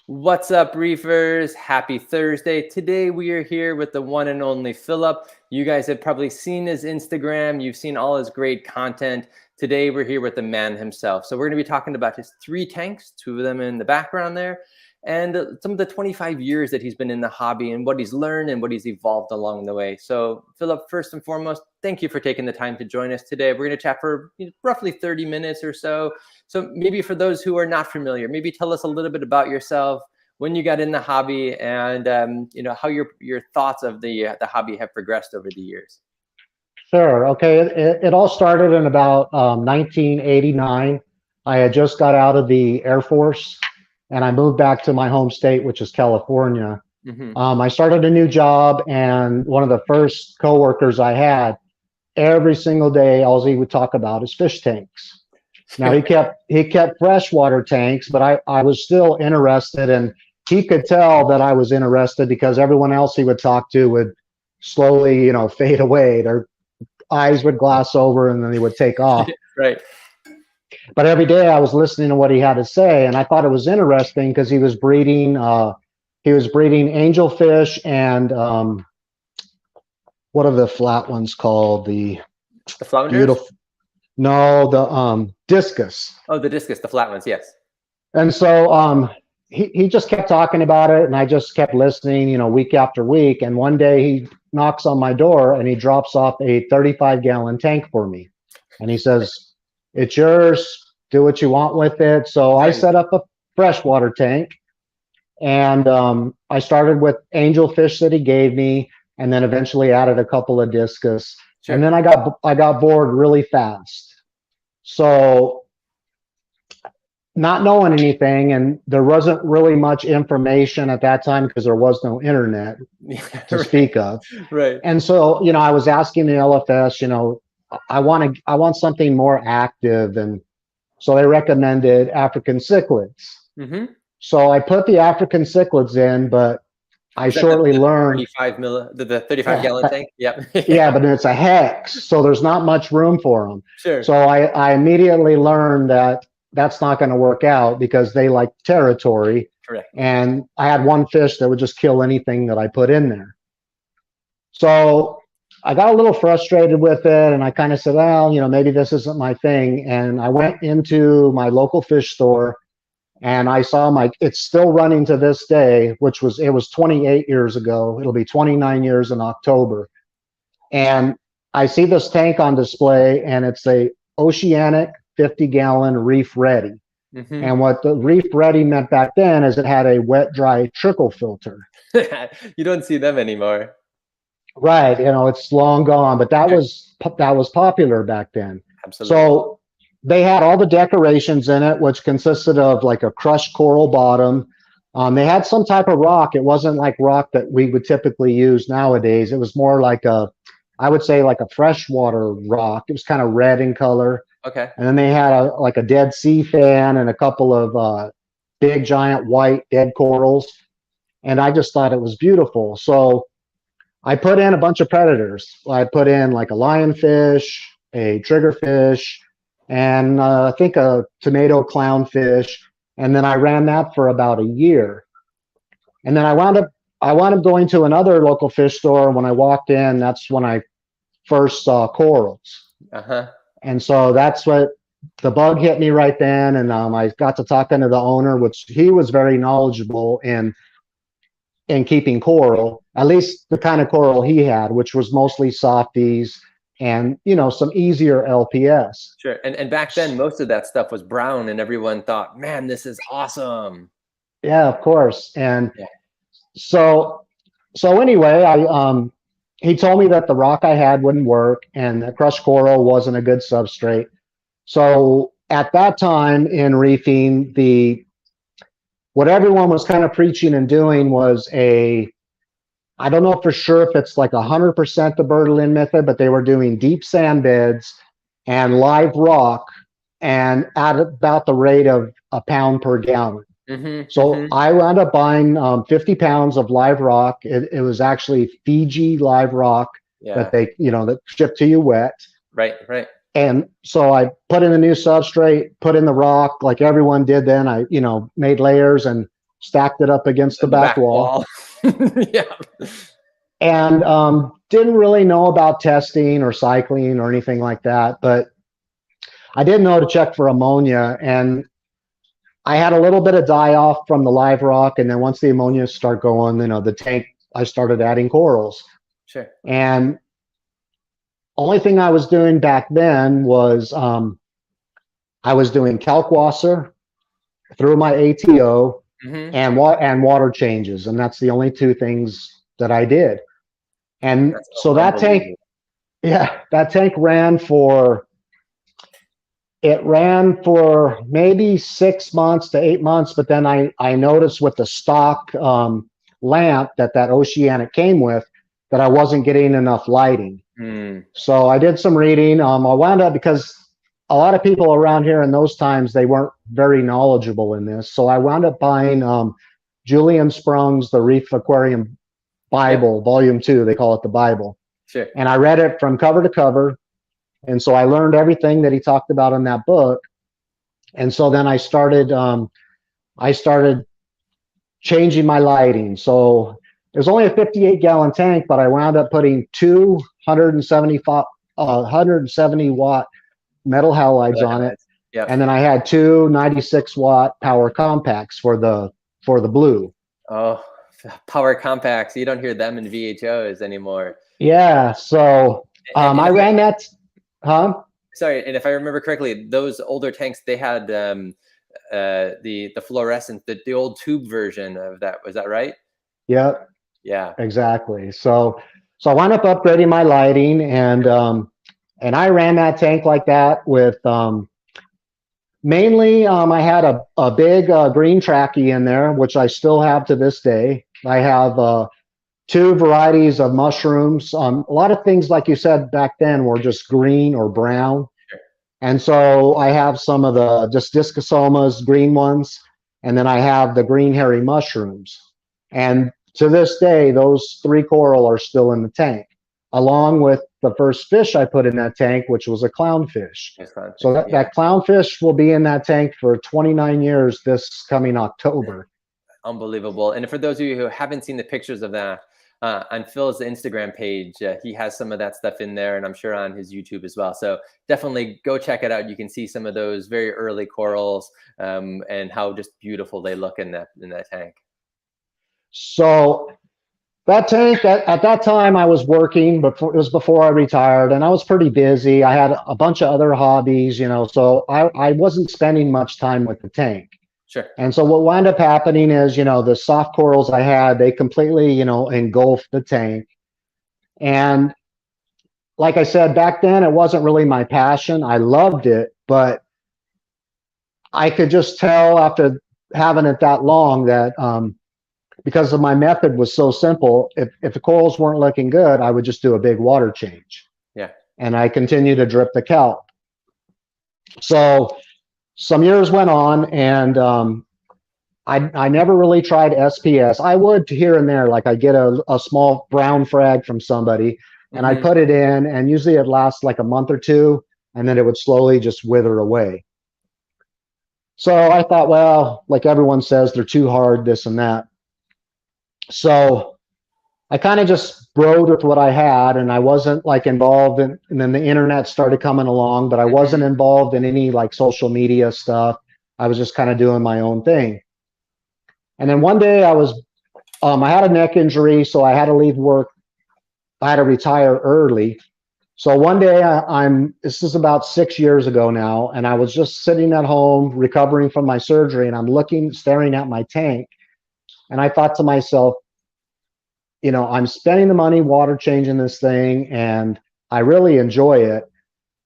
What's up, reefers? Happy Thursday. Today we are here with the one and only Phillip. You guys have probably seen his Instagram. You've seen all his great content. Today we're here with the man himself. So we're going to be talking about his 3 tanks, 2 of them in the background there, and some of the 25 years that he's been in the hobby and what he's learned and what he's evolved along the way. So Phillip, first and foremost, thank you for taking the time to join us today. We're going to chat for roughly 30 minutes or so. So maybe for those who are not familiar, maybe tell us a little bit about yourself, when you got in the hobby, and how your thoughts of the hobby have progressed over the years. Sure. Okay. It all started in about 1989. I had just got out of the Air Force and I moved back to my home state, which is California. I started a new job, and one of the first coworkers I had, every single day, all he would talk about is fish tanks. Now he kept freshwater tanks, but I was still interested, and he could tell that I was interested because everyone else he would talk to would slowly, fade away. Their eyes would glass over and then they would take off. Right. But every day I was listening to what he had to say, and I thought it was interesting because he was breeding angelfish and what are the flat ones called? The flounders? Beautiful. No, the discus. Oh, the discus, the flat ones, yes. And so he just kept talking about it, and I just kept listening, week after week. And one day he knocks on my door and he drops off a 35-gallon tank for me. And he says, "It's yours, do what you want with it." So I set up a freshwater tank, and I started with angelfish that he gave me, and then eventually added a couple of discus. Sure. And then I got bored really fast. So not knowing anything, and there wasn't really much information at that time because there was no internet to speak of. Right. And so, I was asking the LFS, I want something more active, and so they recommended African cichlids. So I put the African cichlids in, but I shortly learned the 35-gallon tank. Yeah. Yeah, but it's a hex, so there's not much room for them. Sure. So I immediately learned that that's not going to work out because they like territory. Correct. And I had one fish that would just kill anything that I put in there. So I got a little frustrated with it, and I kind of said, well, maybe this isn't my thing. And I went into my local fish store, and I saw it's still running to this day, it was 28 years ago. It'll be 29 years in October. And I see this tank on display, and it's a Oceanic 50-gallon reef ready. And what the reef ready meant back then is it had a wet dry trickle filter. You don't see them anymore. Right. It's long gone, but that was popular back then. Absolutely. So they had all the decorations in it, which consisted of like a crushed coral bottom. They had some type of rock. It wasn't like rock that we would typically use nowadays. It was more like I would say like a freshwater rock. It was kind of red in color. Okay. And then they had a dead sea fan and a couple of big giant white dead corals. And I just thought it was beautiful. So I put in a bunch of predators. I put in like a lionfish, a triggerfish, and I think a tomato clownfish. And then I ran that for about a year. And then I wound up going to another local fish store. When I walked in, that's when I first saw corals. And so that's what the bug hit me right then. And I got to talking to the owner, which he was very knowledgeable in keeping coral, at least the kind of coral he had, which was mostly softies and, some easier LPS. Sure. And back then, most of that stuff was brown, and everyone thought, man, this is awesome. Yeah, of course. And so anyway, he told me that the rock I had wouldn't work and the crushed coral wasn't a good substrate. So at that time in reefing, what everyone was kind of preaching and doing was I don't know for sure if it's like 100% the Bertolin method, but they were doing deep sand beds and live rock, and at about the rate of a pound per gallon. I wound up buying 50 pounds of live rock. It was actually Fiji live rock that they, that shipped to you wet. Right. And so I put in a new substrate, put in the rock like everyone did then. I, made layers and stacked it up against the back wall. Yeah. And didn't really know about testing or cycling or anything like that, but I did know to check for ammonia, and I had a little bit of die off from the live rock, and then once the ammonia start going, the tank, I started adding corals. Sure. And only thing I was doing back then was I was doing kalkwasser through my ATO and water changes, and that's the only two things that I did. And so that tank, that tank ran for maybe 6 months to 8 months, but then I noticed with the stock lamp that Oceanic came with that I wasn't getting enough lighting. So I did some reading. I wound up, because a lot of people around here in those times, they weren't very knowledgeable in this. So I wound up buying Julian Sprung's The Reef Aquarium Bible, Volume 2, they call it the Bible. Sure. And I read it from cover to cover. And so I learned everything that he talked about in that book. And so then I started changing my lighting. So it was only a 58-gallon tank, but I wound up putting 170 watt metal halides on it. Yep. And then I had two 96 watt power compacts for the blue. Oh, power compacts. You don't hear them in VHOs anymore. Yeah. So I ran that. Sorry, and if I remember correctly, those older tanks, they had the fluorescent, the old tube version of that. Was that right? Yep. Yeah. Exactly. So I wound up upgrading my lighting, and I ran that tank like that with mainly I had a big green trachea in there, which I still have to this day. I have two varieties of mushrooms. A lot of things, like you said back then, were just green or brown. Sure. And so I have some of the just discosomas, green ones, and then I have the green hairy mushrooms. And to this day, those three coral are still in the tank, along with the first fish I put in that tank, which was a clownfish. So that clownfish will be in that tank for 29 years this coming October. Unbelievable. And for those of you who haven't seen the pictures of that, on Phil's Instagram page, he has some of that stuff in there, and I'm sure on his YouTube as well. So definitely go check it out. You can see some of those very early corals and how just beautiful they look in that tank. So that tank, at that time I was working, but it was before I retired, and I was pretty busy. I had a bunch of other hobbies, so I wasn't spending much time with the tank. Sure. And so what wound up happening is, the soft corals I had, they completely, engulfed the tank. And like I said, back then, it wasn't really my passion. I loved it, but I could just tell after having it that long that because of my method was so simple, if the corals weren't looking good, I would just do a big water change. Yeah. And I continued to drip the kelp. So some years went on, and I never really tried SPS. I would here and there, like I get a small brown frag from somebody, and I put it in, and usually it lasts like a month or two, and then it would slowly just wither away. So I thought, well, like everyone says, they're too hard, this and that. So I kind of just rode with what I had, and I wasn't like involved in, and then the internet started coming along, but I wasn't involved in any like social media stuff. I was just kind of doing my own thing. And then one day I had a neck injury, so I had to leave work. I had to retire early. So one day this is about 6 years ago now, and I was just sitting at home recovering from my surgery, and I'm staring at my tank. And I thought to myself, I'm spending the money water changing this thing, and I really enjoy it.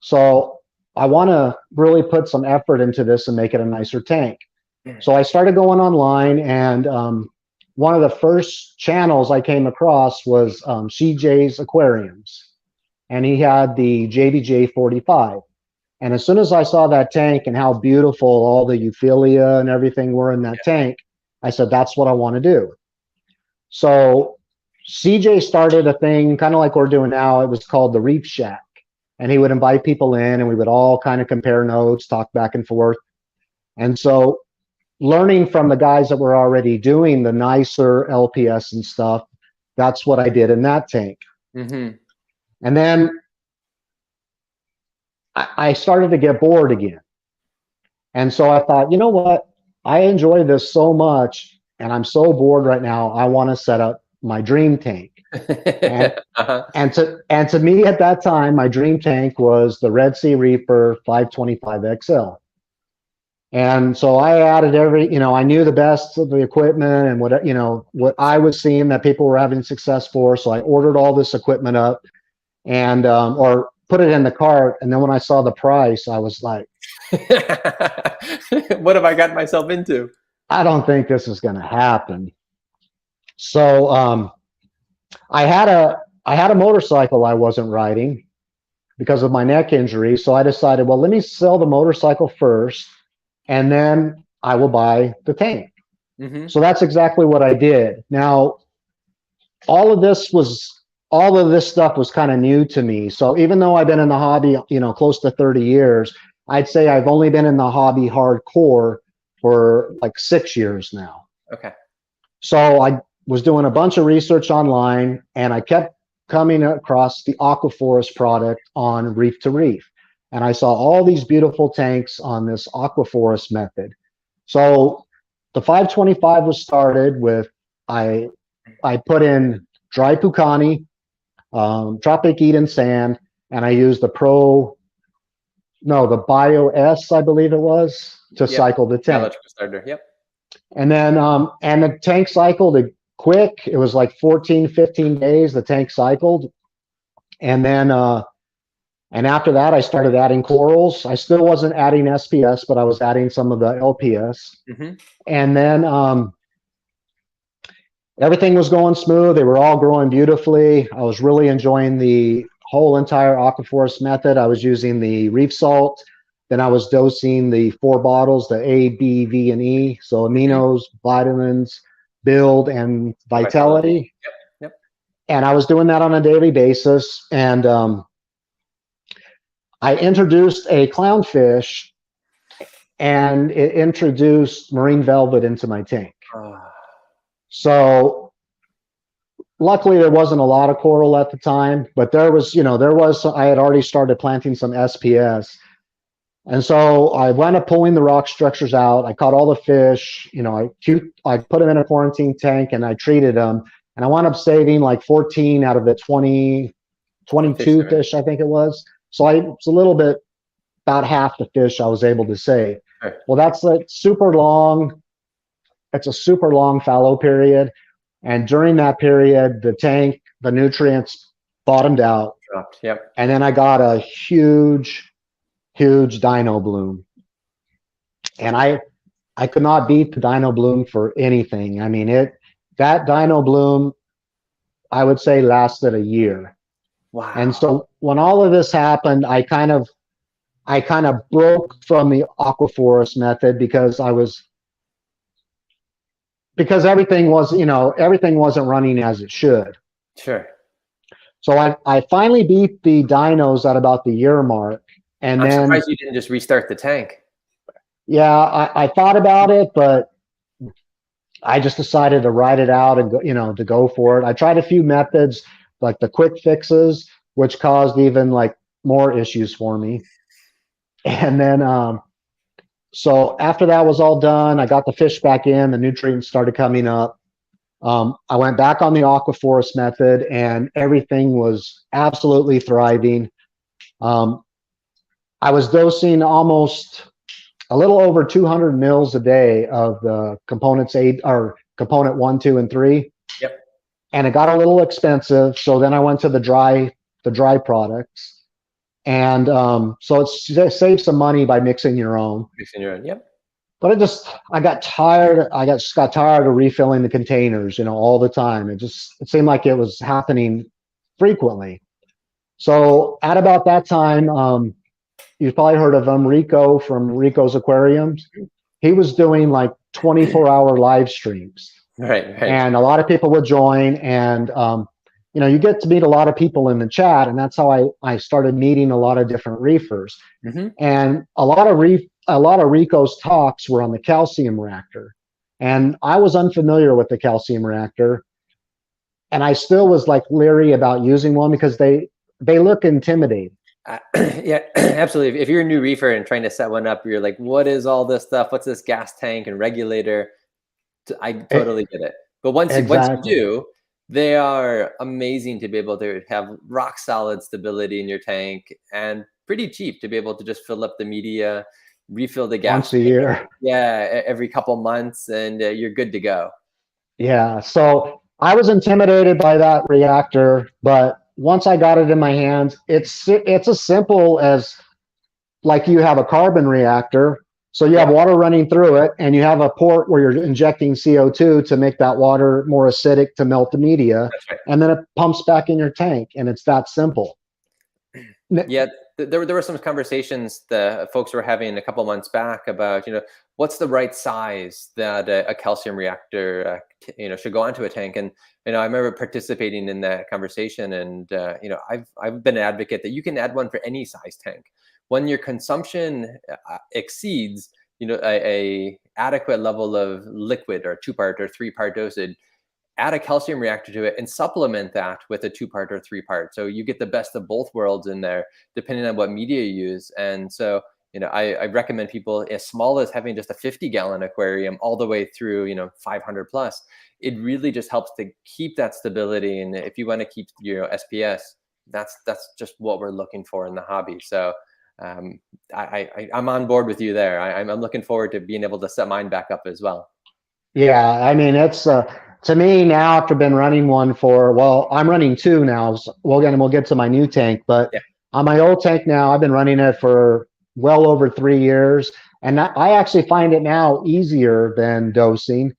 So I want to really put some effort into this and make it a nicer tank. So I started going online, and one of the first channels I came across was CJ's Aquariums, and he had the JVJ 45. And as soon as I saw that tank and how beautiful all the euphilia and everything were in that tank, I said, that's what I want to do. So CJ started a thing kind of like we're doing now. It was called the Reef Shack, and he would invite people in, and we would all kind of compare notes, talk back and forth. And so learning from the guys that were already doing the nicer LPS and stuff, that's what I did in that tank. Mm-hmm. And then I started to get bored again. And so I thought, you know what? I enjoy this so much and I'm so bored right now. I want to set up my dream tank. And and to me at that time, my dream tank was the Red Sea Reaper 525 XL. And so I added I knew the best of the equipment and what I was seeing that people were having success for. So I ordered all this equipment up and or put it in the cart. And then when I saw the price, I was like, what have I gotten myself into? I don't think this is going to happen. So I had a motorcycle I wasn't riding because of my neck injury. So I decided, well, let me sell the motorcycle first, and then I will buy the tank. Mm-hmm. So that's exactly what I did. Now, all of this stuff was kind of new to me. So even though I've been in the hobby, close to 30 years, I'd say I've only been in the hobby hardcore for like 6 years now. Okay. So I was doing a bunch of research online, and I kept coming across the Aquaforest product on Reef to Reef. And I saw all these beautiful tanks on this Aquaforest method. So the 525 was started with, I put in dry Pucani, Tropic Eden sand, and I used the Bio S, I believe it was, to cycle the tank. Electrical starter, yep. And then, and the tank cycled quick. It was like 14, 15 days, the tank cycled. And then, and after that, I started adding corals. I still wasn't adding SPS, but I was adding some of the LPS. Mm-hmm. And then everything was going smooth. They were all growing beautifully. I was really enjoying the whole entire Aquaforest method. I was using the reef salt. Then I was dosing the 4 bottles, the A, B, V, and E. So aminos, vitamins, build, and vitality. Yep. And I was doing that on a daily basis. And I introduced a clownfish, and it introduced marine velvet into my tank. So luckily there wasn't a lot of coral at the time, but I had already started planting some SPS. And so I wound up pulling the rock structures out. I caught all the fish, I put them in a quarantine tank and I treated them. And I wound up saving like 14 out of the 22 fish, I think it was. So it's a little bit, about half the fish I was able to save. Right. Well, that's it's a super long fallow period. And during that period, the nutrients bottomed out. Dropped, yep. And then I got a huge dino bloom. And I could not beat the dino bloom for anything. I mean, that dino bloom, I would say, lasted a year. Wow. And so when all of this happened, I kind of broke from the Aquaforest method because everything wasn't running as it should. Sure. So I finally beat the dinos at about the year mark. And I'm then surprised you didn't just restart the tank. Yeah, I thought about it, but I just decided to ride it out and to go for it. I tried a few methods, like the quick fixes, which caused even like more issues for me. And then, so after that was all done, I got the fish back in, the nutrients started coming up. I went back on the Aquaforest method and everything was absolutely thriving. I was dosing almost a little over 200 mils a day of the component 1, 2, and 3. Yep. And it got a little expensive. So then I went to the dry products. And so it saves some money by mixing your own. Yep. But I got tired. I just got tired of refilling the containers, all the time. It seemed like it was happening frequently. So at about that time, you've probably heard of him, Rico from Rico's Aquariums. He was doing like 24-hour live streams. Right. And a lot of people would join, and you get to meet a lot of people in the chat, and that's how I started meeting a lot of different reefers. Mm-hmm. And a lot of a lot of Rico's talks were on the calcium reactor, and I was unfamiliar with the calcium reactor, and I still was like leery about using one because they look intimidating. Yeah, absolutely. If you're a new reefer and trying to set one up, you're like, what is all this stuff? What's this gas tank and regulator? I totally get it. But once you Exactly. do, they are amazing to be able to have rock solid stability in your tank and pretty cheap to be able to just fill up the media, refill the gas Once a tank, year. every couple months, and you're good to go. Yeah. So I was intimidated by that reactor, but once I got it in my hands, it's as simple as like you have a carbon reactor. So you have Yep, water running through it, and you have a port where you're injecting CO2 to make that water more acidic to melt the media, that's right. and then it pumps back in your tank, and it's that simple. Yeah, there were some conversations the folks were having a couple months back about, what's the right size that a calcium reactor, should go onto a tank. And, I remember participating in that conversation, and, I've been an advocate that you can add one for any size tank. When your consumption exceeds, a adequate level of liquid or 2-part or 3-part dosage, add a calcium reactor to it and supplement that with a 2-part or 3-part. So you get the best of both worlds in there, depending on what media you use. And so, I recommend people as small as having just a 50-gallon aquarium all the way through, 500 plus. It really just helps to keep that stability. And if you want to keep your SPS, that's just what we're looking for in the hobby. So I'm on board with you there. I'm looking forward to being able to set mine back up as well. Yeah, I mean, it's to me now after been running one for, well, I'm running two now. Well, again, we'll get to my new tank, but Yeah. on my old tank now, I've been running it for well over 3 years, and I actually find it now easier than dosing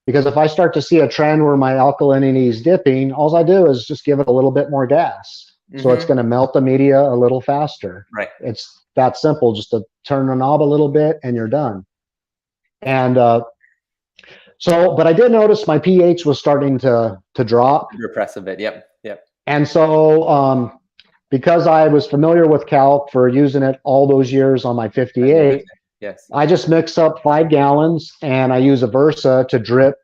because if I start to see a trend where my alkalinity is dipping, all I do is just give it a little bit more gas, so it's going to melt the media a little faster. Right. It's that simple, just to turn the knob a little bit and you're done. And so, but I did notice my pH was starting to drop. Repress a bit. Yep. Yep. And so, because I was familiar with calc for using it all those years on my 58, Yes. I just mix up 5 gallons and I use a Versa to drip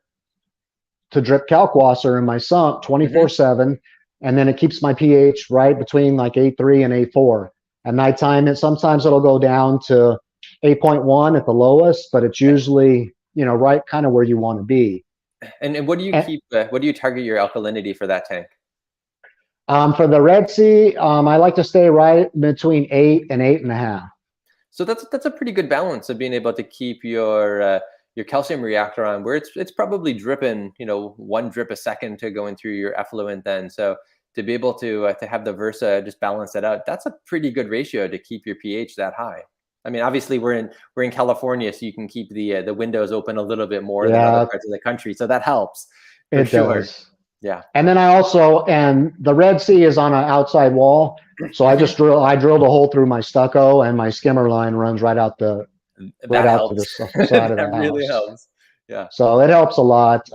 calc water in my sump 24/7, and then it keeps my pH right between like A3 and A4. At nighttime, and sometimes it'll go down to 8.1 at the lowest, but it's usually right kind of where you want to be. And what do you keep? What do you target your alkalinity for that tank? For the Red Sea, I like to stay right between 8 and 8.5. So that's a pretty good balance of being able to keep your calcium reactor on where it's probably dripping, 1 drip a second to going through your effluent. Then so to be able to have the Versa just balance that out, that's a pretty good ratio to keep your pH that high. I mean, obviously we're in California, so you can keep the windows open a little bit more than other parts of the country, so that helps for sure. Does. Yeah. And then and the Red Sea is on an outside wall, so I drilled a hole through my stucco, and my skimmer line runs right out to the side of the That house. really helps. Yeah. So it helps a lot.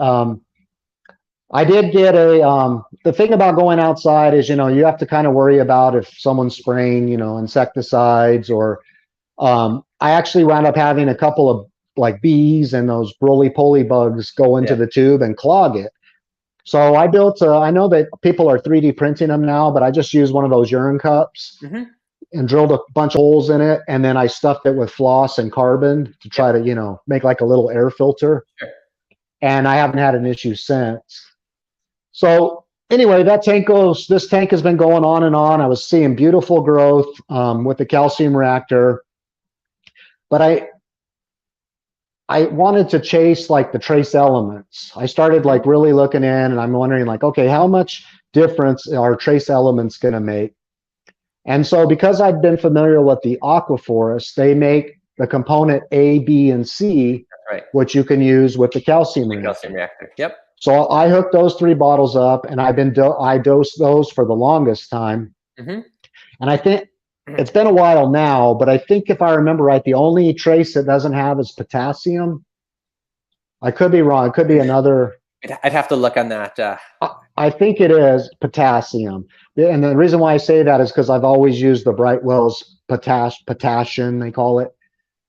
I did get the thing about going outside is, you have to kind of worry about if someone's spraying, insecticides or, I actually wound up having a couple of like bees and those roly-poly bugs go into the tube and clog it. So I built, I know that people are 3D printing them now, but I just used one of those urine cups and drilled a bunch of holes in it. And then I stuffed it with floss and carbon to try to, make like a little air filter. Sure. And I haven't had an issue since. So anyway, this tank has been going on and on. I was seeing beautiful growth with the calcium reactor, but I wanted to chase like the trace elements. I started like really looking in, and I'm wondering like, okay, how much difference are trace elements going to make? And so because I've been familiar with the Aquaforest, they make the component A, B, and C, which you can use with the calcium reactor. Yep. So I hooked those 3 bottles up, and I dosed those for the longest time. And I think it's been a while now, but I think if I remember right, the only trace it doesn't have is potassium. I could be wrong. It could be another. I'd have to look on that. I think it is potassium. And the reason why I say that is because I've always used the Brightwell's potassium, they call it.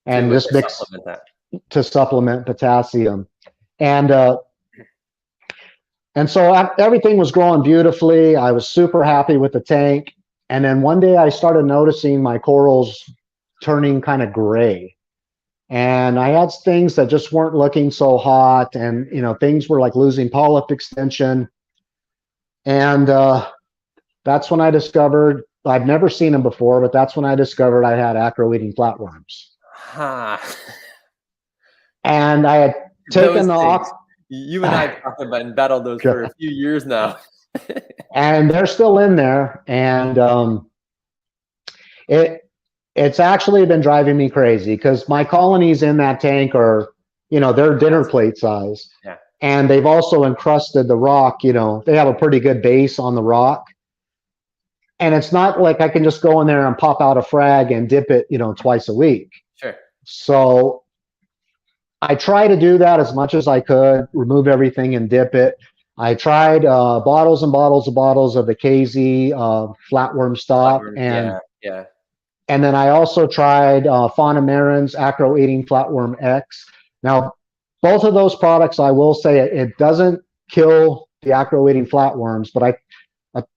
and just mix supplement that. to supplement potassium. And so everything was growing beautifully. I was super happy with the tank. And then one day I started noticing my corals turning kind of gray. And I had things that just weren't looking so hot. And, things were like losing polyp extension. And that's when I discovered, I've never seen them before, but that's when I discovered I had acro-eating flatworms. And I had taken you and I talked about and battled those for a few years now. And they're still in there. And it's actually been driving me crazy because my colonies in that tank are, they're dinner plate size. Yeah. And they've also encrusted the rock, they have a pretty good base on the rock. And it's not like I can just go in there and pop out a frag and dip it, twice a week. Sure. So I try to do that as much as I could, remove everything and dip it. I tried bottles and bottles of the KZ flatworm stop. And then I also tried Fauna Marin's acro-eating flatworm X. Now, both of those products, I will say it doesn't kill the acro-eating flatworms, but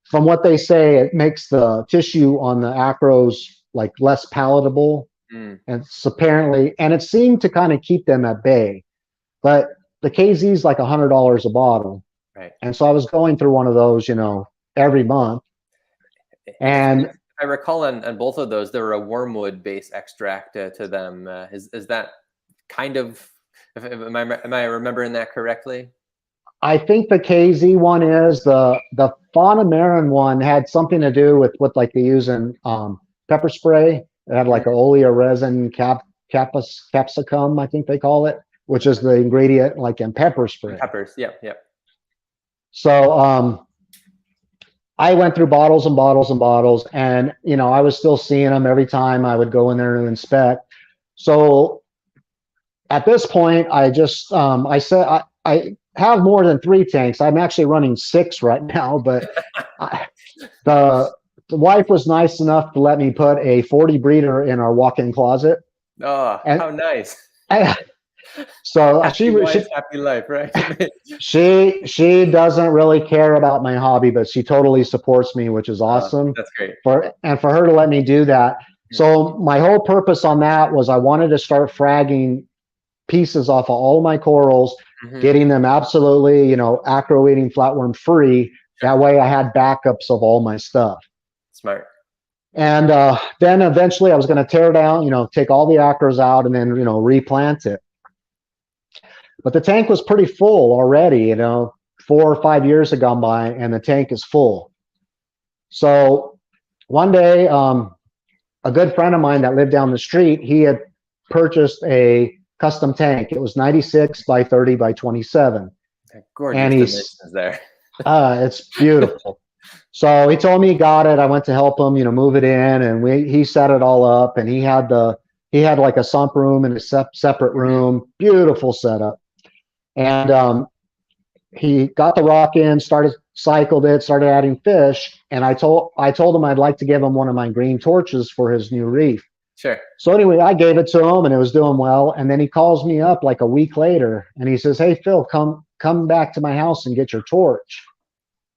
from what they say, it makes the tissue on the acros like less palatable. And it's apparently, and it seemed to kind of keep them at bay. But the KZ is like $100 a bottle. Right. And so I was going through one of those, every month. And I recall on both of those, there were a wormwood-based extract to them. Is that kind of, am I remembering that correctly? I think the KZ one is the Fauna Marin one had something to do with what like they use in pepper spray. It had like an olea resin capsicum, I think they call it, which is the ingredient like in pepper spray. Peppers, yeah. So I went through bottles and bottles and bottles, and I was still seeing them every time I would go in there and inspect. So at this point, I just I said I have more than 3 tanks. I'm actually running 6 right now, but the wife was nice enough to let me put a 40 breeder in our walk-in closet. Oh, how nice! So happy life, right? she doesn't really care about my hobby, but she totally supports me, which is awesome. That's great. For her to let me do that. So my whole purpose on that was I wanted to start fragging pieces off of all my corals, getting them absolutely, acro-eating flatworm free. That way I had backups of all my stuff. Smart. And then eventually I was going to tear down, take all the acros out and then, replant it. But the tank was pretty full already, 4 or 5 years had gone by and the tank is full. So one day, a good friend of mine that lived down the street, he had purchased a custom tank. It was 96 by 30 by 27. Gorgeous and dimensions there. It's beautiful. So he told me he got it. I went to help him, move it in, and he set it all up. And he had like a sump room and a separate room. Beautiful setup. And he got the rock in, cycled it, started adding fish. And I told him I'd like to give him one of my green torches for his new reef. Sure. So anyway, I gave it to him and it was doing well. And then he calls me up like a week later and he says, "Hey, Phil, come back to my house and get your torch."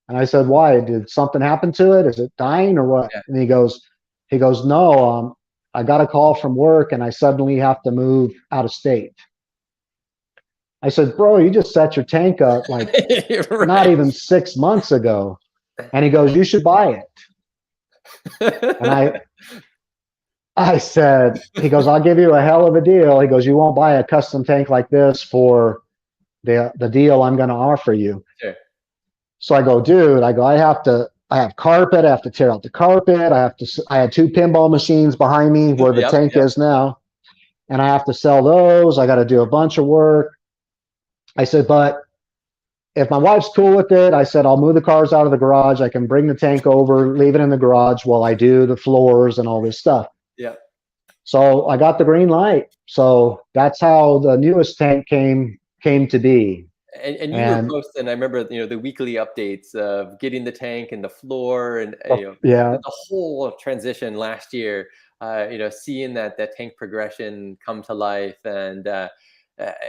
And I said, "Why? Did something happen to it? Is it dying or what?" Yeah. And he goes, "No, I got a call from work and I suddenly have to move out of state." I said, "Bro, you just set your tank up like right. Not even 6 months ago." And he goes, "You should buy it." And I said, he goes, "I'll give you a hell of a deal." He goes, "You won't buy a custom tank like this for the deal I'm going to offer you." Sure. So I go, "Dude," I have carpet. I have to tear out the carpet. I had 2 pinball machines behind me where the tank is now. And I have to sell those. I got to do a bunch of work. I said, "But if my wife's cool with it," I said, "I'll move the cars out of the garage. I can bring the tank over, leave it in the garage while I do the floors and all this stuff." Yeah. So I got the green light. So that's how the newest tank came to be. And you were posting, I remember, the weekly updates of getting the tank and the floor and the whole transition last year. seeing that tank progression come to life. And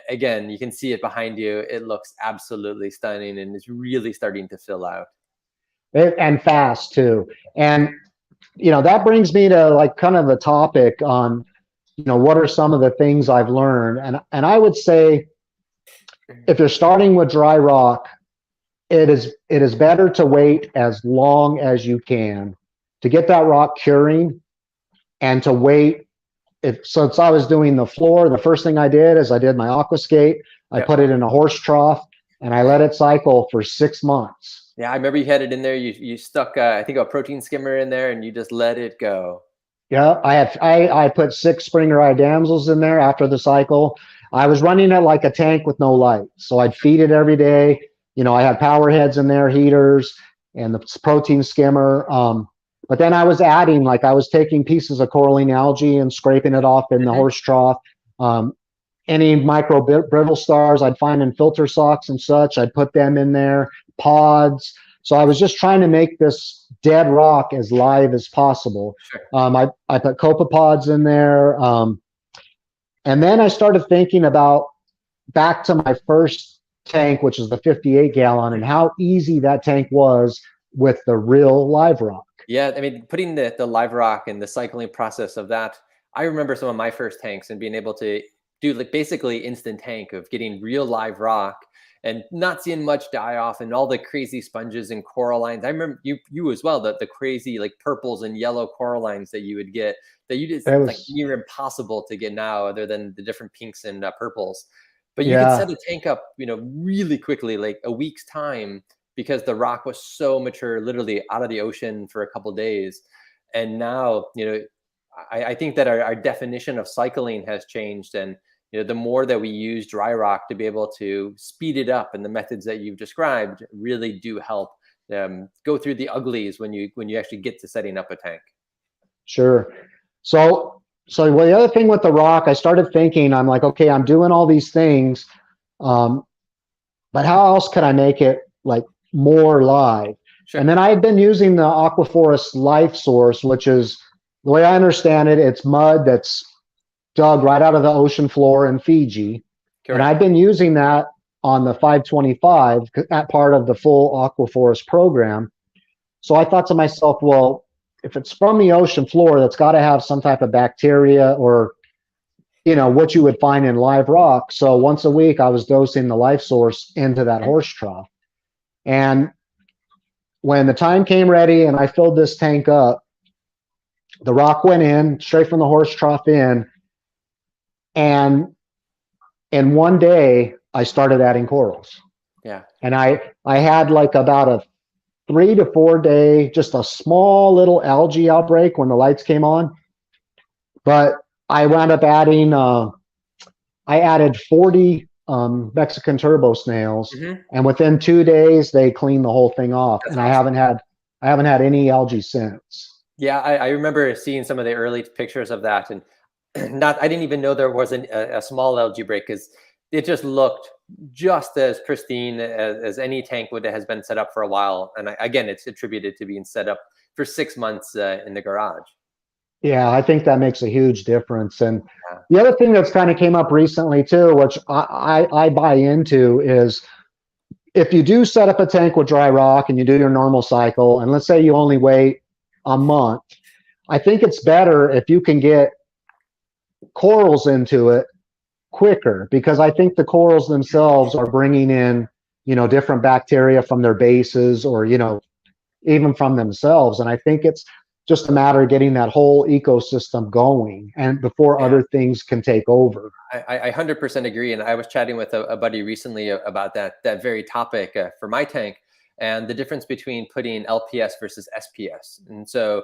again, you can see it behind you. It looks absolutely stunning, and it's really starting to fill out. And fast too. And that brings me to like kind of a topic on, what are some of the things I've learned? And I would say, if you're starting with dry rock, it is better to wait as long as you can to get that rock curing, and to wait. Since I was doing the floor, the first thing I did is I did my aquascape. I put it in a horse trough, and I let it cycle for 6 months. Yeah, I remember you had it in there. You stuck, I think, a protein skimmer in there, and you just let it go. Yeah, I put 6 Springer eye damsels in there after the cycle. I was running it like a tank with no light, so I'd feed it every day. I had power heads in there, heaters, and the protein skimmer. But then I was adding, like I was taking pieces of coralline algae and scraping it off in the horse trough. Any micro brittle stars I'd find in filter socks and such, I'd put them in there, pods. So I was just trying to make this dead rock as live as possible. Sure. I put copepods in there. And then I started thinking about back to my first tank, which is the 58 gallon, and how easy that tank was with the real live rock. Yeah, I mean, putting the live rock and the cycling process of that, I remember some of my first tanks and being able to do like basically instant tank of getting real live rock and not seeing much die off and all the crazy sponges and corallines. I remember you as well, the crazy like purples and yellow corallines that you would get that you just like near impossible to get now, other than the different pinks and purples. But you could set a tank up, really quickly, like a week's time, because the rock was so mature, literally out of the ocean for a couple of days. And now, I think that our definition of cycling has changed. And, the more that we use dry rock to be able to speed it up, and the methods that you've described really do help go through the uglies when you actually get to setting up a tank. Sure. So well, the other thing with the rock, I started thinking, I'm like, okay, I'm doing all these things, but how else can I make it like more live? Sure. And then I had been using the Aquaforest Life Source, which is, the way I understand it, it's mud that's dug right out of the ocean floor in Fiji. Correct. And I've been using that on the 525 at part of the full Aquaforest program. So I thought to myself, well, if it's from the ocean floor, that's got to have some type of bacteria or, what you would find in live rock. So once a week, I was dosing the Life Source into that horse trough. And when the time came ready and I filled this tank up, the rock went in straight from the horse trough in. And in one day, I started adding corals. Yeah. And I had like about a 3 to 4 day, just a small little algae outbreak when the lights came on. But I wound up adding, I added 40 Mexican turbo snails, and within 2 days they cleaned the whole thing off. That's awesome. I haven't had any algae since. Yeah, I remember seeing some of the early pictures of that, and I didn't even know there was a small algae break, because it just looked just as pristine as any tank has been set up for a while. And again, it's attributed to being set up for 6 months in the garage. Yeah, I think that makes a huge difference. And the other thing that's kind of came up recently too, which I buy into, is if you do set up a tank with dry rock and you do your normal cycle, and let's say you only wait a month, I think it's better if you can get corals into it quicker, because I think the corals themselves are bringing in, different bacteria from their bases, or, even from themselves. And I think it's just a matter of getting that whole ecosystem going, and before other things can take over. I 100% agree. And I was chatting with a buddy recently about that very topic for my tank, and the difference between putting LPS versus SPS. And so,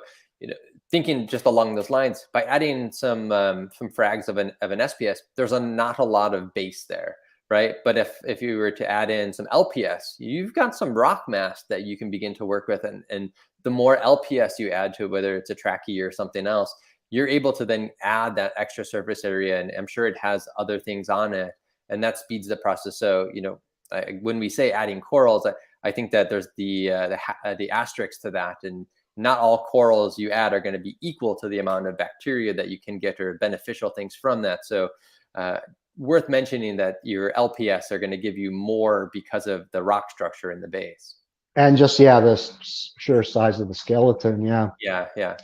thinking just along those lines, by adding some frags of an SPS, there's not a lot of base there, right? But if you were to add in some LPS, you've got some rock mass that you can begin to work with, and the more LPS you add to it, whether it's a trachea or something else, you're able to then add that extra surface area, and I'm sure it has other things on it, and that speeds the process. So, when we say adding corals, I think that there's the asterisk to that, and not all corals you add are going to be equal to the amount of bacteria that you can get or beneficial things from that. So worth mentioning that your LPS are going to give you more because of the rock structure in the base. And just, yeah, the sheer size of the skeleton. Yeah. Yeah.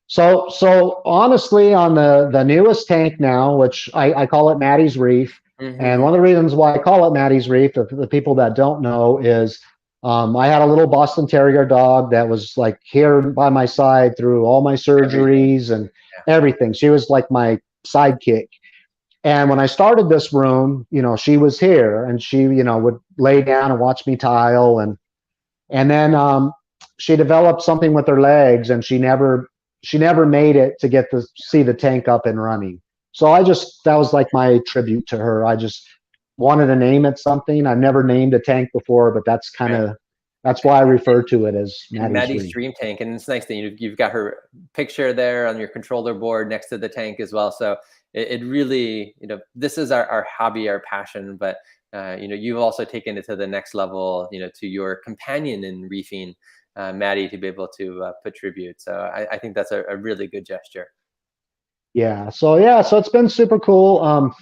So honestly, on the newest tank now, which I call it Maddie's Reef, and one of the reasons why I call it Maddie's Reef, the people that don't know, is I had a little Boston Terrier dog that was like here by my side through all my surgeries and everything. She was like my sidekick. And when I started this room, she was here, and she, would lay down and watch me tile, and then she developed something with her legs, and she never made it to get to see the tank up and running. So that was like my tribute to her. I just wanted to name it something. I've never named a tank before, but that's why I refer to it as Maddie's Dream Tank. And it's nice that you've got her picture there on your controller board next to the tank as well. So it really, this is our hobby, our passion, but you've also taken it to the next level, to your companion in reefing, Maddie, to be able to put tribute. So I think that's a really good gesture. Yeah. So it's been super cool.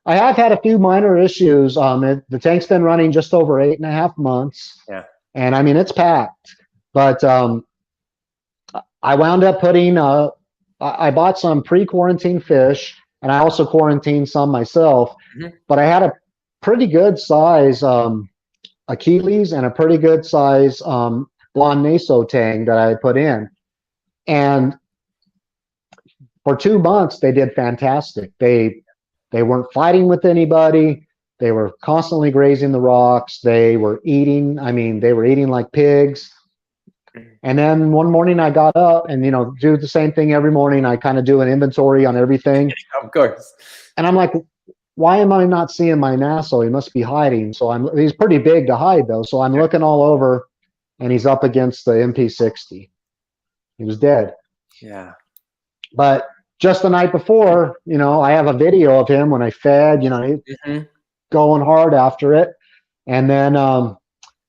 I have had a few minor issues. The tank's been running just over 8.5 months. Yeah. And I mean, it's packed, but I wound up putting, I bought some pre-quarantine fish, and I also quarantined some myself, but I had a pretty good size Achilles and a pretty good size blonde naso tang that I put in. And for 2 months, they did fantastic. They weren't fighting with anybody. They were constantly grazing the rocks. They were eating. I mean, they were eating like pigs. And then one morning I got up and, do the same thing every morning. I kind of do an inventory on everything. Of course. And I'm like, why am I not seeing my naso? He must be hiding. So he's pretty big to hide though. So I'm looking all over, and he's up against the MP60. He was dead. Yeah. But just the night before, I have a video of him when I fed, going hard after it. And then,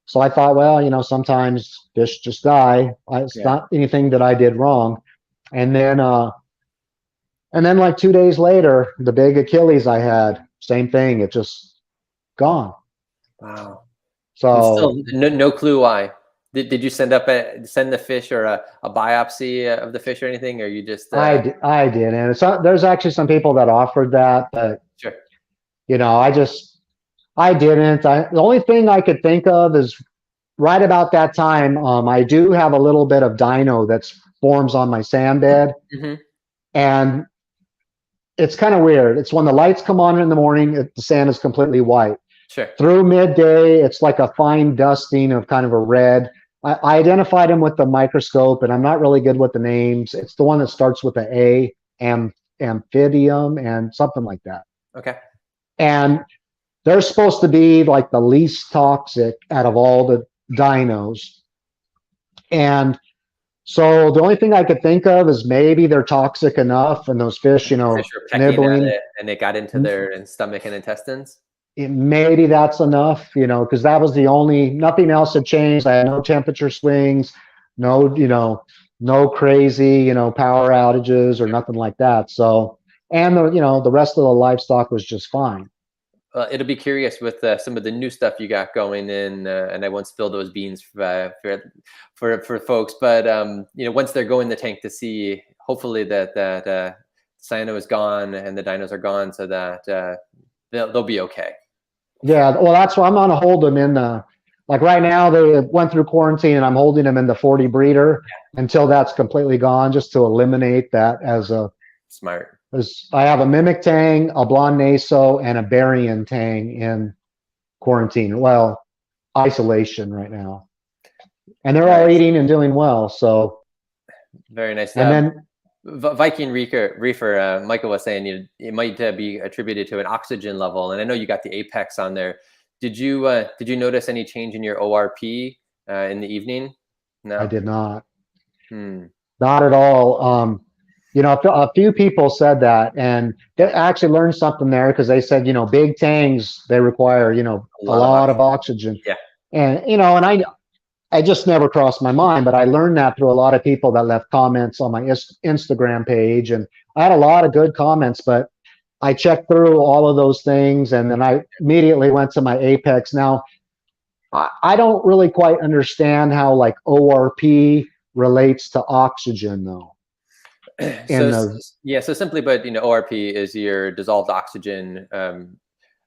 so I thought, well, sometimes fish just die. It's not anything that I did wrong. And then like 2 days later, the big Achilles I had, same thing. It just gone. Wow. So still, no clue why. Did you send the fish or a biopsy of the fish or anything, or you just? I did, and there's actually some people that offered that, but sure. I didn't. The only thing I could think of is right about that time. I do have a little bit of dino that forms on my sand bed, and it's kind of weird. It's when the lights come on in the morning, the sand is completely white. Sure. Through midday, it's like a fine dusting of kind of a red. I identified him with the microscope, and I'm not really good with the names. It's the one that starts with an A, amphibium, and something like that. Okay. And they're supposed to be like the least toxic out of all the dinos. And so the only thing I could think of is maybe they're toxic enough, and those fish, nibbling, and it got into their stomach and intestines. Maybe that's enough, because that was nothing else had changed. I had no temperature swings, no crazy, power outages or nothing like that. So, and the rest of the livestock was just fine. It'll be curious with some of the new stuff you got going in, and I won't spill those beans for folks. But once they're going the tank to see, hopefully that cyano is gone and the dinos are gone, so that they'll be okay. Yeah, well, that's why I'm gonna hold them in the, like right now they went through quarantine, and I'm holding them in the 40 breeder until that's completely gone, just to eliminate that as a smart. I have a mimic tang, a blonde naso, and a Barian tang in quarantine. Well, isolation right now, and they're all eating and doing well. So very nice. And then Viking reefer, Michael was saying it might be attributed to an oxygen level, and I know you got the apex on there. Did you notice any change in your ORP in the evening? No, I did not. Not at all. A few people said that, and they actually learned something there, because they said, big tangs, they require, a lot of oxygen. Yeah. And, and I just never crossed my mind, but I learned that through a lot of people that left comments on my Instagram page. And I had a lot of good comments, but I checked through all of those things. And then I immediately went to my Apex. Now, I don't really quite understand how like ORP relates to oxygen though. So simply, but ORP is your dissolved oxygen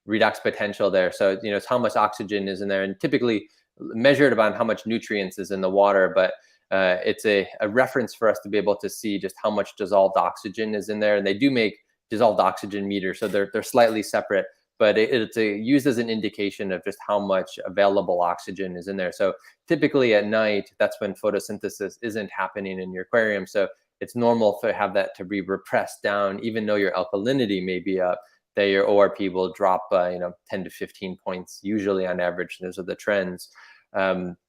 redox potential there. So it's how much oxygen is in there, and typically measured about how much nutrients is in the water. But it's a reference for us to be able to see just how much dissolved oxygen is in there. And they do make dissolved oxygen meters, so they're slightly separate, but it's used as an indication of just how much available oxygen is in there. So typically at night, that's when photosynthesis isn't happening in your aquarium. So it's normal to have that to be repressed down, even though your alkalinity may be up, that your ORP will drop 10 to 15 points, usually on average. Those are the trends.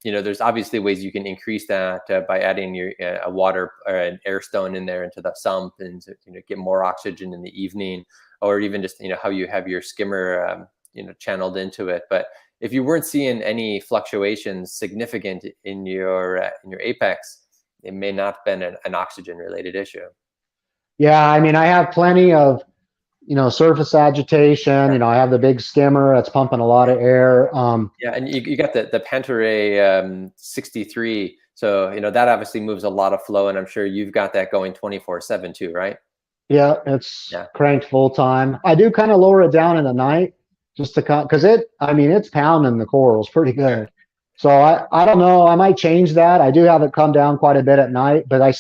There's obviously ways you can increase that by adding a water or an air stone in there into the sump, and get more oxygen in the evening, or even just how you have your skimmer channeled into it. But if you weren't seeing any fluctuations significant in your apex, it may not have been an oxygen related issue. Yeah, I mean, I have plenty of surface agitation. I have the big skimmer that's pumping a lot of air. Yeah, and you got the Pantaray 63. So, that obviously moves a lot of flow, and I'm sure you've got that going 24/7 too, right? Yeah, it's cranked full time. I do kind of lower it down in the night just to because it's pounding the corals pretty good. So I don't know. I might change that. I do have it come down quite a bit at night, but I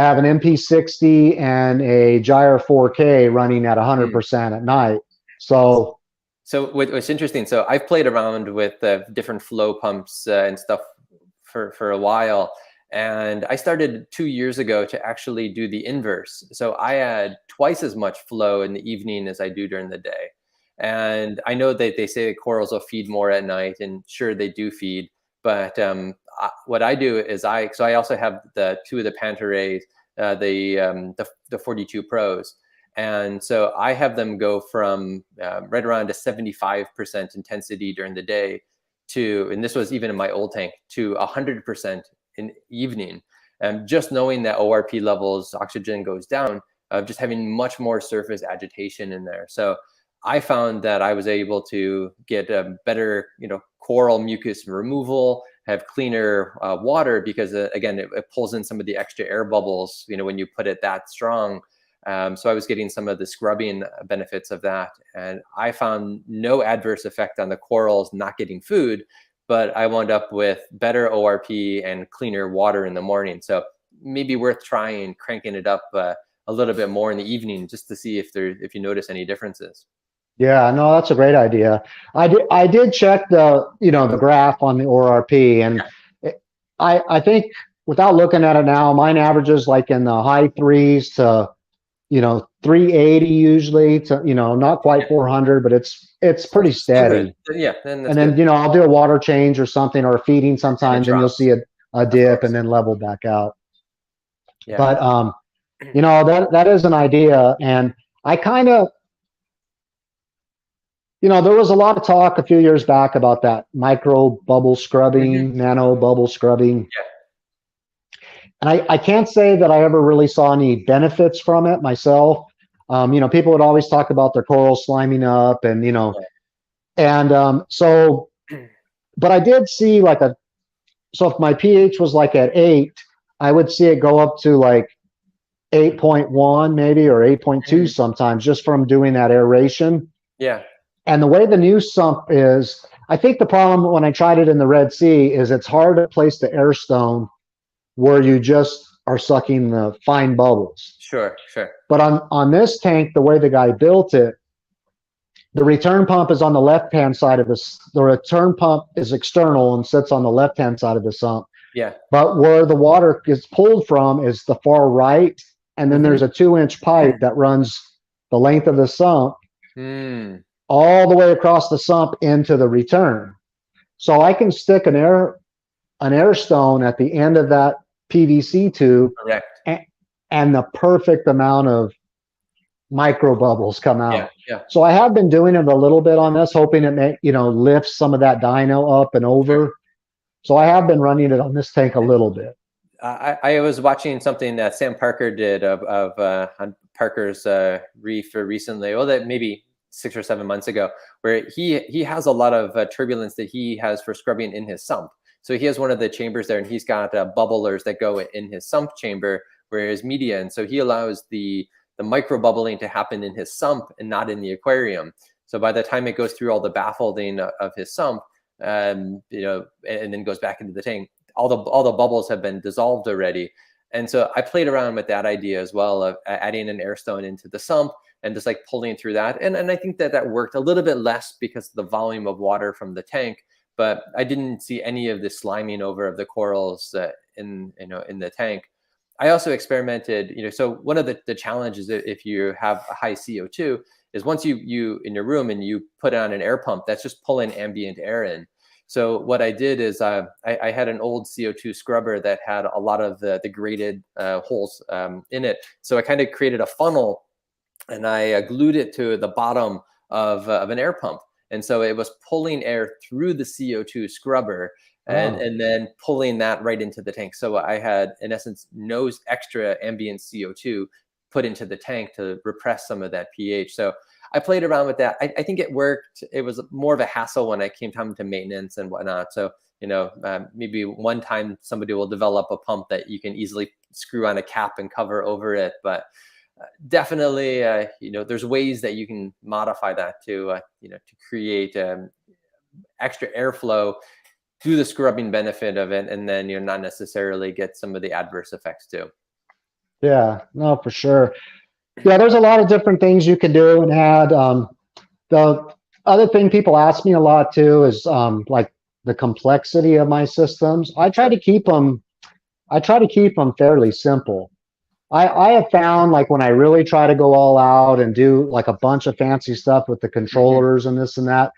have an MP60 and a Gyre 4K running at 100% at night. So what's interesting, so I've played around with different flow pumps and stuff for a while. And I started 2 years ago to actually do the inverse. So I add twice as much flow in the evening as I do during the day. And I know that they say corals will feed more at night, and sure, they do feed. But what I do is I also have the two of the Pantarays, the 42 Pros. And so I have them go from right around a 75% intensity during the day to, and this was even in my old tank, to 100% in evening. And just knowing that ORP levels, oxygen goes down, just having much more surface agitation in there. So I found that I was able to get a better, coral mucus removal, have cleaner water, because again, it pulls in some of the extra air bubbles, when you put it that strong. So I was getting some of the scrubbing benefits of that. And I found no adverse effect on the corals not getting food, but I wound up with better ORP and cleaner water in the morning. So maybe worth trying cranking it up a little bit more in the evening, just to see if you notice any differences. Yeah, no, that's a great idea. I did check the graph on the ORP, and I think without looking at it now, mine averages like in the high 3s to 380 usually, to not quite 400, but it's pretty steady. Yeah, and then I'll do a water change or something, or feeding sometimes, and you'll see a dip and then level back out. Yeah. But that is an idea, and I kind of there was a lot of talk a few years back about that micro bubble scrubbing, nano bubble scrubbing. Yeah. And I can't say that I ever really saw any benefits from it myself. People would always talk about their coral sliming up, and but I did see so if my pH was like at 8, I would see it go up to like 8.1 maybe, or 8.2 sometimes, just from doing that aeration. Yeah. And the way the new sump is, I think the problem when I tried it in the Red Sea is it's hard to place the air stone where you just are sucking the fine bubbles. Sure. But on this tank, the way the guy built it, the return pump is on the left-hand side of this. The return pump is external and sits on the left-hand side of the sump. Yeah. But where the water gets pulled from is the far right. And then there's a 2-inch pipe that runs the length of the sump all the way across the sump into the return. So I can stick an air stone at the end of that PVC tube, and the perfect amount of micro bubbles come out. Yeah. So I have been doing it a little bit on this, hoping it may, lifts some of that dino up and over. So I have been running it on this tank a little bit. I was watching something that Sam Parker did of on Parker's reef recently. Well, that maybe 6 or 7 months ago, where he has a lot of turbulence that he has for scrubbing in his sump. So he has one of the chambers there, and he's got bubblers that go in his sump chamber where his media, and so he allows the micro bubbling to happen in his sump and not in the aquarium. So by the time it goes through all the baffling of his sump, and then goes back into the tank, all the bubbles have been dissolved already. And so I played around with that idea as well of adding an air stone into the sump and just like pulling through that. And I think that worked a little bit less because of the volume of water from the tank, but I didn't see any of the sliming over of the corals in the tank. I also experimented, so one of the challenges if you have a high CO2 is once you in your room and you put on an air pump, that's just pulling ambient air in. So what I did is I had an old CO2 scrubber that had a lot of the graded holes in it. So I kind of created a funnel, and I glued it to the bottom of an air pump. And so it was pulling air through the CO2 scrubber and then pulling that right into the tank. So I had, in essence, no extra ambient CO2 put into the tank to repress some of that pH. So I played around with that. I think it worked. It was more of a hassle when I came time to maintenance and whatnot. So, maybe one time somebody will develop a pump that you can easily screw on a cap and cover over it. But definitely, there's ways that you can modify that to create extra airflow, do the scrubbing benefit of it, and then not necessarily get some of the adverse effects too. Yeah, no, for sure. Yeah, there's a lot of different things you can do and add. The other thing people ask me a lot too is like the complexity of my systems. I try to keep them fairly simple. I have found, like, when I really try to go all out and do like a bunch of fancy stuff with the controllers and this and that,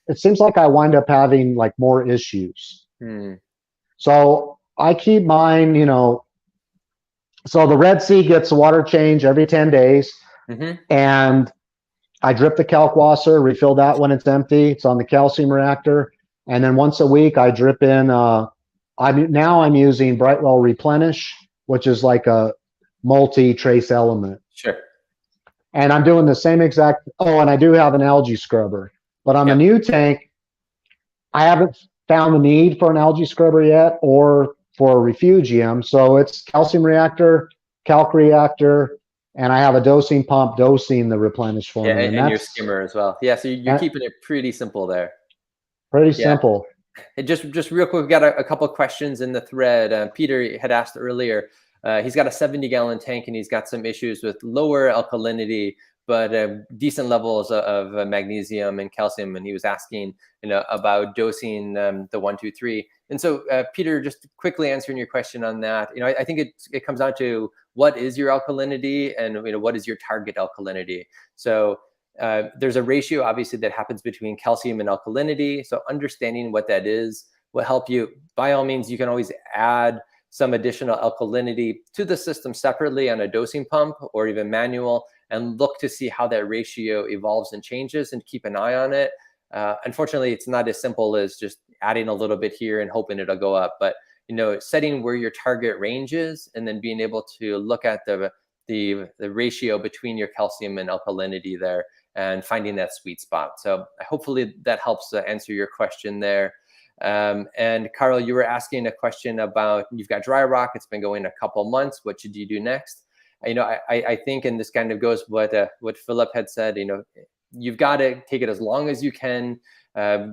it seems like I wind up having like more issues. So I keep mine, so the Red Sea gets a water change every 10 days. And I drip the calc wasser, refill that when it's empty. It's on the calcium reactor. And then once a week I drip in, I'm using Brightwell Replenish, which is like a multi-trace element. Sure. And I'm doing the same exact, and I do have an algae scrubber. But on the new tank, I haven't found the need for an algae scrubber yet or for a refugium. So it's calcium reactor, calc reactor, and I have a dosing pump dosing the replenish for me. And your skimmer as well. Yeah, so you're keeping it pretty simple there. Pretty simple. And just real quick, we got a couple of questions in the thread. Peter had asked earlier, he's got a 70-gallon tank and he's got some issues with lower alkalinity, but decent levels of magnesium and calcium. And he was asking, about dosing the 1, 2, 3. And so, Peter, just quickly answering your question on that, I think it comes down to what is your alkalinity and what is your target alkalinity. So there's a ratio, obviously, that happens between calcium and alkalinity. So understanding what that is will help you. By all means, you can always add some additional alkalinity to the system separately on a dosing pump or even manual, and look to see how that ratio evolves and changes and keep an eye on it. Unfortunately, it's not as simple as just adding a little bit here and hoping it'll go up, but setting where your target range is and then being able to look at the ratio between your calcium and alkalinity there and finding that sweet spot. So hopefully that helps answer your question there. And Carl, you were asking a question about, you've got dry rock, it's been going a couple months, what should you do next? I think, and this kind of goes what Phillip had said, you've got to take it as long as you can,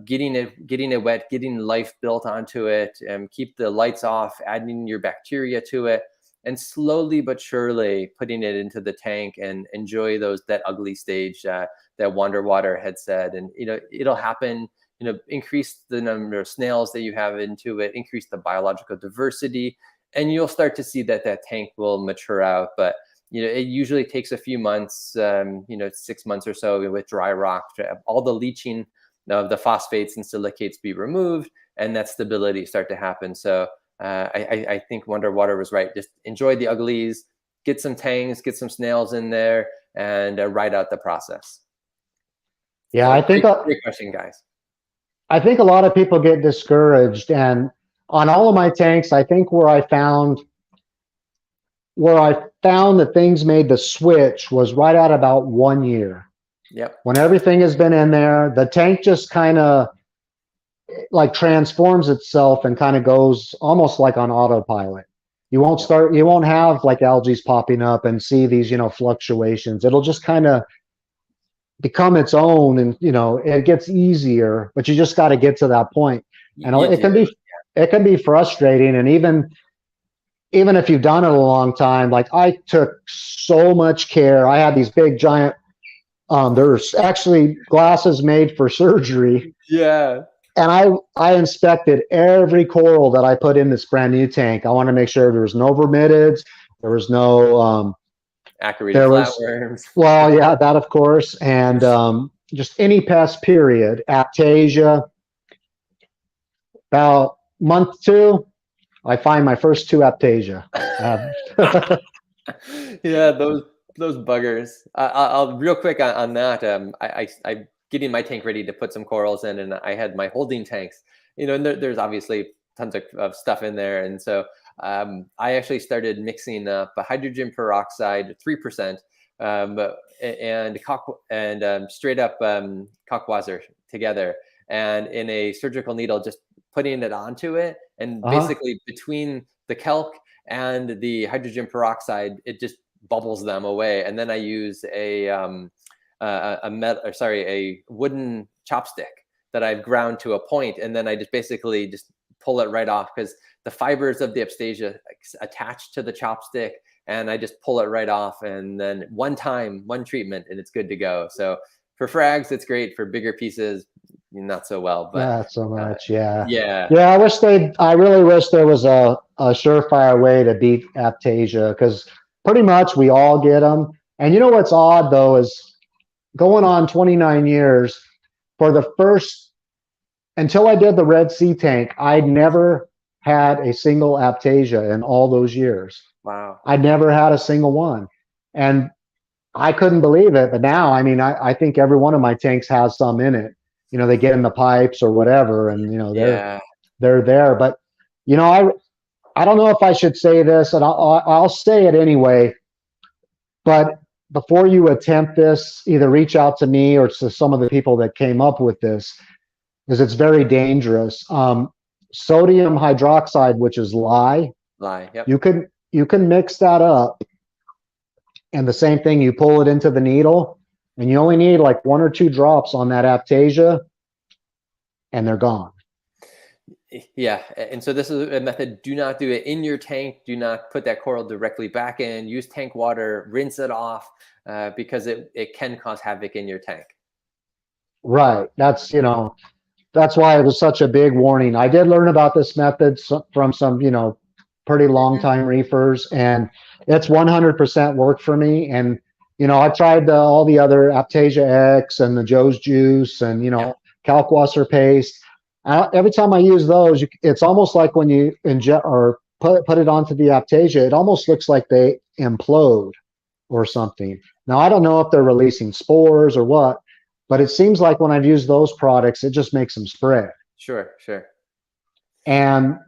getting it wet, getting life built onto it, keep the lights off, adding your bacteria to it, and slowly but surely putting it into the tank and enjoy that ugly stage that Wonder Water had said. And it'll happen. Increase the number of snails that you have into it, increase the biological diversity, and you'll start to see that tank will mature out. But it usually takes a few months, 6 months or so with dry rock, to have all the leaching of the phosphates and silicates be removed, and that stability start to happen. So I think Wonder Water was right. Just enjoy the uglies, get some tangs, get some snails in there, and ride out the process. Yeah, so I think great question, guys. I think a lot of people get discouraged, and on all of my tanks, I think where I found that things made the switch was right at about 1 year. Yep. When everything has been in there, the tank just kind of like transforms itself and kind of goes almost like on autopilot. You won't have like algae popping up and see these, fluctuations. It'll just kind of become its own, and it gets easier, but you just got to get to that point. And it can be frustrating. And even if you've done it a long time, like I took so much care. I had these big giant, there's actually glasses made for surgery. Yeah. And I inspected every coral that I put in this brand new tank. I want to make sure there was no vermitids, there was no Acarita flatworms. Well, yeah, that of course, and just any pest. Period. Aptasia. About month 2, I find my first 2 aptasia. Yeah, those buggers. I'll real quick on that. I getting my tank ready to put some corals in, and I had my holding tanks. And there's obviously tons of stuff in there, and so I actually started mixing up a hydrogen peroxide 3%, and straight up kalkwasser together, and in a surgical needle, just putting it onto it, and basically between the calc and the hydrogen peroxide, it just bubbles them away. And then I use a wooden chopstick that I've ground to a point, and then I just basically just pull it right off, because the fibers of the aptasia attach to the chopstick, and I just pull it right off, and then one treatment, and it's good to go. So for frags, it's great. For bigger pieces, not so well. But not so much. Yeah. I really wish there was a surefire way to beat aptasia, because pretty much we all get them. And you know what's odd though is, going on 29 years, for the first, until I did the Red Sea tank, I'd never had a single aptasia in all those years. Wow. I never had a single one. And I couldn't believe it. But now, I mean, I think every one of my tanks has some in it. They get in the pipes or whatever, and they're there. But I don't know if I should say this, and I'll say it anyway. But before you attempt this, either reach out to me or to some of the people that came up with this, because it's very dangerous. Sodium hydroxide, which is lye. Yep. You can mix that up, and the same thing, you pull it into the needle, and you only need like 1 or 2 drops on that aptasia, and they're gone. Yeah, and so this is a method. Do not do it in your tank. Do not put that coral directly back in. Use tank water, rinse it off, because it can cause havoc in your tank. Right. That's why it was such a big warning. I did learn about this method from some pretty long time reefers, and it's 100% worked for me. And I tried all the other Aptasia X and the Joe's Juice and Kalkwasser paste. Every time I use those, it's almost like when you inject or put it onto the Aptasia, it almost looks like they implode or something. Now, I don't know if they're releasing spores or what, but it seems like when I've used those products, it just makes them spread. Sure. And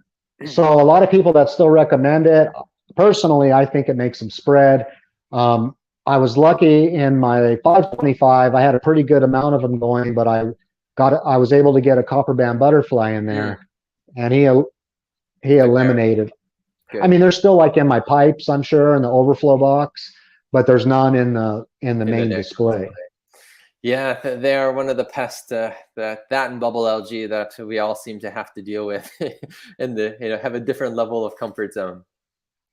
so a lot of people that still recommend it. Personally, I think it makes them spread. I was lucky in my 525. I had a pretty good amount of them going, but I was able to get a copper band butterfly in there, and he eliminated. Good. I mean, they're still like in my pipes, I'm sure, in the overflow box, but there's none in the main display. Yeah, they are one of the pests that and bubble algae that we all seem to have to deal with, and have a different level of comfort zone.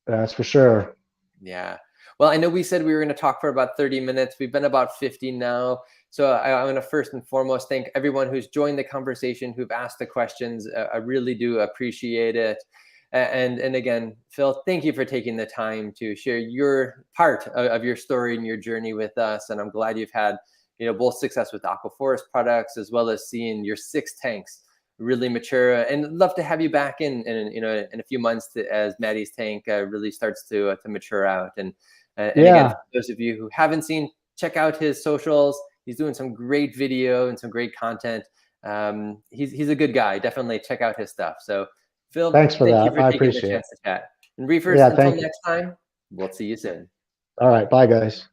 That's for sure. Yeah. Well, I know we said we were going to talk for about 30 minutes. We've been about 50 now. So I want to first and foremost thank everyone who's joined the conversation, who've asked the questions. I really do appreciate it. And again, Phil, thank you for taking the time to share your part of your story and your journey with us. And I'm glad you've had both success with Aquaforest products, as well as seeing your 6 tanks really mature. And love to have you back in a few months as Maddie's tank really starts to mature out. And again, for those of you who haven't seen, check out his socials. He's doing some great video and some great content. He's a good guy. Definitely check out his stuff. So Phil, Thanks for thank you that. for I taking the appreciate it. chance to chat. And reefers, Yeah, until thank you. next time, we'll see you soon. All right. Bye, guys.